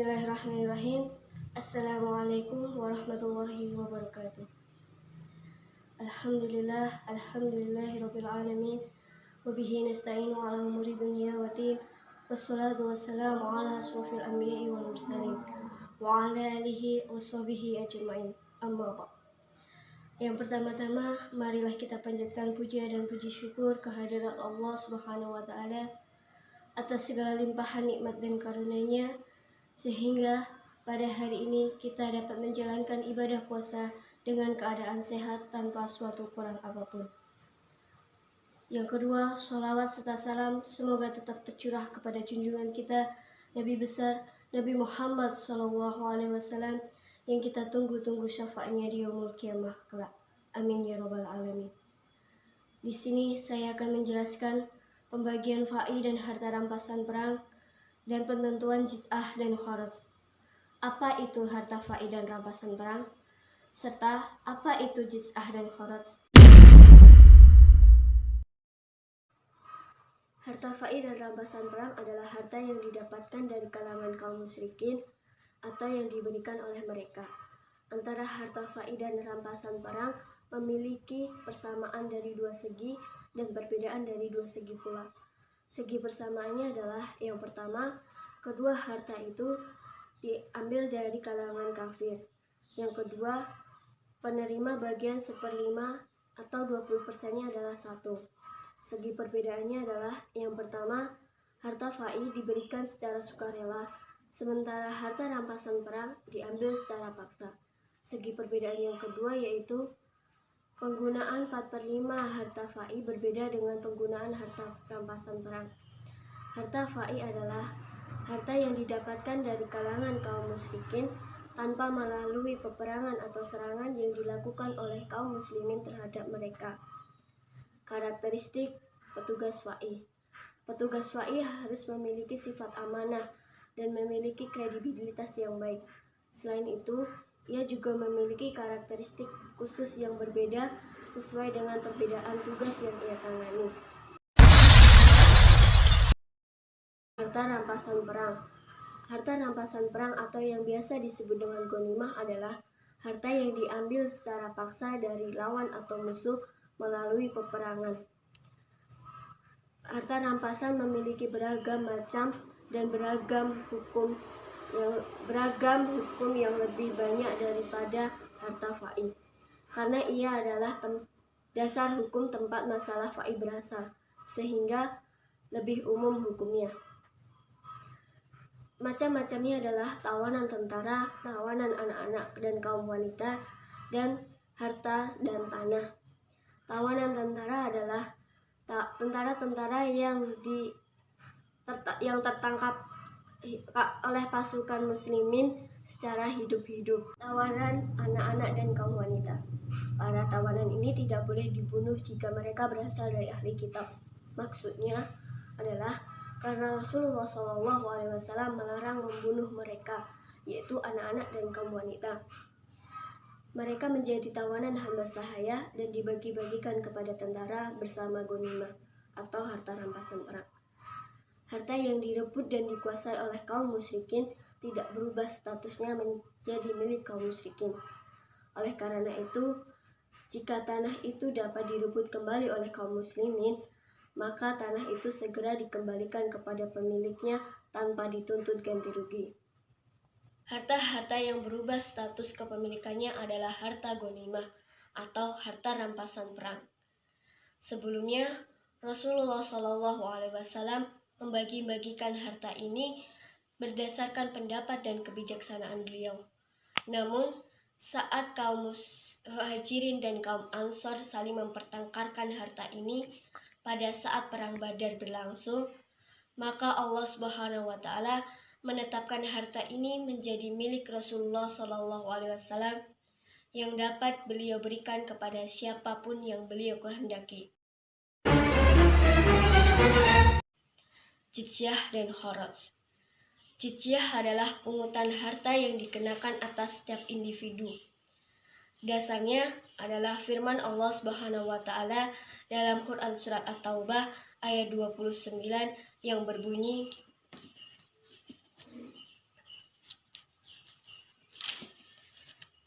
Bismillahirrahmanirrahim. Assalamualaikum warahmatullahi wabarakatuh. Alhamdulillahirabbil alamin. Wabihi nasta'inu ala umuri dunya waddin. Wassalatu wassalamu ala asrofil anbiya'i wal mursalin wa ala alihi washabihi ajma'in. Amma ba'd. Yang pertama-tama, marilah kita panjatkan puja dan puji syukur kehadirat Allah Subhanahu wa taala atas segala limpahan nikmat dan karunia-Nya, sehingga pada hari ini kita dapat menjalankan ibadah puasa dengan keadaan sehat tanpa suatu kurang apapun. Yang kedua, sholawat serta salam semoga tetap tercurah kepada junjungan kita Nabi besar Nabi Muhammad SAW yang kita tunggu-tunggu syafaatnya di yaumul kiamah kelak. Amin ya robbal alamin. Di sini saya akan menjelaskan pembagian fa'i dan harta rampasan perang dan penentuan jiz'ah dan kharaj. Apa itu harta fa'i dan rampasan perang? Serta apa itu jiz'ah dan kharaj? Harta fa'i dan rampasan perang adalah harta yang didapatkan dari kalangan kaum musyrikin atau yang diberikan oleh mereka. Antara harta fa'i dan rampasan perang memiliki persamaan dari dua segi dan perbedaan dari dua segi pula. Segi persamaannya adalah yang pertama, kedua harta itu diambil dari kalangan kafir. Yang kedua, penerima bagian 1/5 atau 20%-nya adalah 1. Segi perbedaannya adalah yang pertama, harta fa'i diberikan secara sukarela, sementara harta rampasan perang diambil secara paksa. Segi perbedaan yang kedua yaitu penggunaan 4/5 harta fa'i berbeda dengan penggunaan harta rampasan perang. Harta fa'i adalah harta yang didapatkan dari kalangan kaum musyrikin tanpa melalui peperangan atau serangan yang dilakukan oleh kaum muslimin terhadap mereka. Karakteristik petugas fa'i. Petugas fa'i harus memiliki sifat amanah dan memiliki kredibilitas yang baik. Selain itu, ia juga memiliki karakteristik khusus yang berbeda sesuai dengan perbedaan tugas yang ia tangani. Harta rampasan perang. Harta rampasan perang atau yang biasa disebut dengan ghanimah adalah harta yang diambil secara paksa dari lawan atau musuh melalui peperangan. Harta rampasan memiliki beragam macam dan beragam hukum yang lebih banyak daripada harta fa'i, karena ia adalah dasar hukum tempat masalah fa'i berasal, sehingga lebih umum hukumnya. Macam-macamnya adalah tawanan tentara, tawanan anak-anak dan kaum wanita, dan harta dan tanah. Tawanan tentara adalah tentara-tentara yang tertangkap oleh pasukan muslimin secara hidup-hidup. Tawanan anak-anak dan kaum wanita. Para tawanan ini tidak boleh dibunuh jika mereka berasal dari ahli kitab. Maksudnya adalah karena Rasulullah SAW melarang membunuh mereka, yaitu anak-anak dan kaum wanita. Mereka menjadi tawanan hamba sahaya dan dibagi-bagikan kepada tentara bersama ghanimah atau harta rampasan perang. Harta yang direbut dan dikuasai oleh kaum musyrikin tidak berubah statusnya menjadi milik kaum musyrikin. Oleh karena itu, jika tanah itu dapat direbut kembali oleh kaum muslimin, maka tanah itu segera dikembalikan kepada pemiliknya tanpa dituntut ganti rugi. Harta-harta yang berubah status kepemilikannya adalah harta ghanimah atau harta rampasan perang. Sebelumnya, Rasulullah SAW membagi-bagikan harta ini berdasarkan pendapat dan kebijaksanaan beliau. Namun, saat kaum muhajirin dan kaum ansor saling mempertengkarkan harta ini pada saat perang Badar berlangsung, maka Allah Subhanahu wa taala menetapkan harta ini menjadi milik Rasulullah SAW yang dapat beliau berikan kepada siapapun yang beliau kehendaki. Jizyah dan kharaj. Jizyah adalah pungutan harta yang dikenakan atas setiap individu. Dasarnya adalah firman Allah Subhanahu wa taala dalam Quran surat At-Taubah ayat 29 yang berbunyi,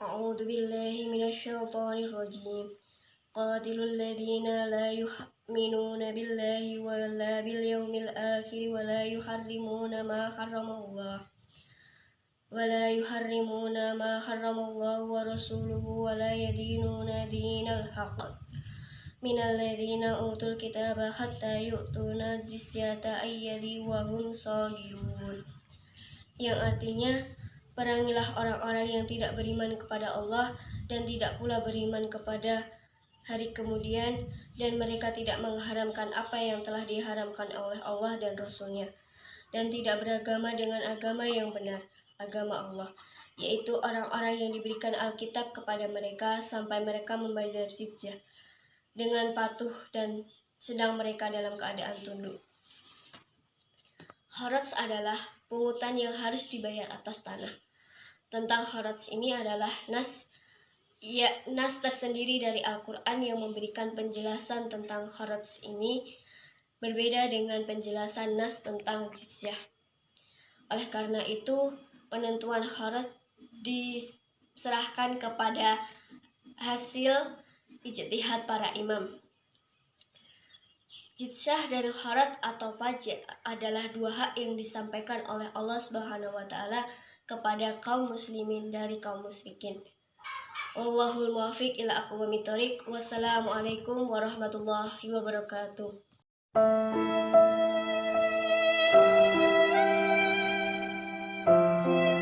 A'udzu billahi minasyaitonir rajim. Qatilul ladzina la yu'minuna billahi wala bil yaumil akhir wala yuharrimuna ma harramallah ولا يحرمون ما حرم الله ورسوله ولا يدينون دين الحق من الذين أوتوا الكتاب حتى يؤتون الجزية عن يد وهم صاغرون, yang artinya perangilah orang-orang yang tidak beriman kepada Allah dan tidak pula beriman kepada hari kemudian, dan mereka tidak mengharamkan apa yang telah diharamkan oleh Allah dan Rasul-Nya, dan tidak beragama dengan agama yang benar, agama Allah, yaitu orang-orang yang diberikan Alkitab kepada mereka sampai mereka membayar jizyah dengan patuh dan sedang mereka dalam keadaan tunduk. Kharaj adalah pungutan yang harus dibayar atas tanah. Tentang kharaj ini adalah nas tersendiri dari Al-Quran yang memberikan penjelasan tentang kharaj ini berbeda dengan penjelasan nas tentang jizyah. Oleh karena itu, penentuan kharaj diserahkan kepada hasil ijtihad para imam. Jizyah dan kharaj atau pajak adalah dua hak yang disampaikan oleh Allah Subhanahu wa taala kepada kaum muslimin dari kaum musyrikin. Wallahul muwaffiq ila aqwamit thoriq. Wassalamualaikum warahmatullahi wabarakatuh.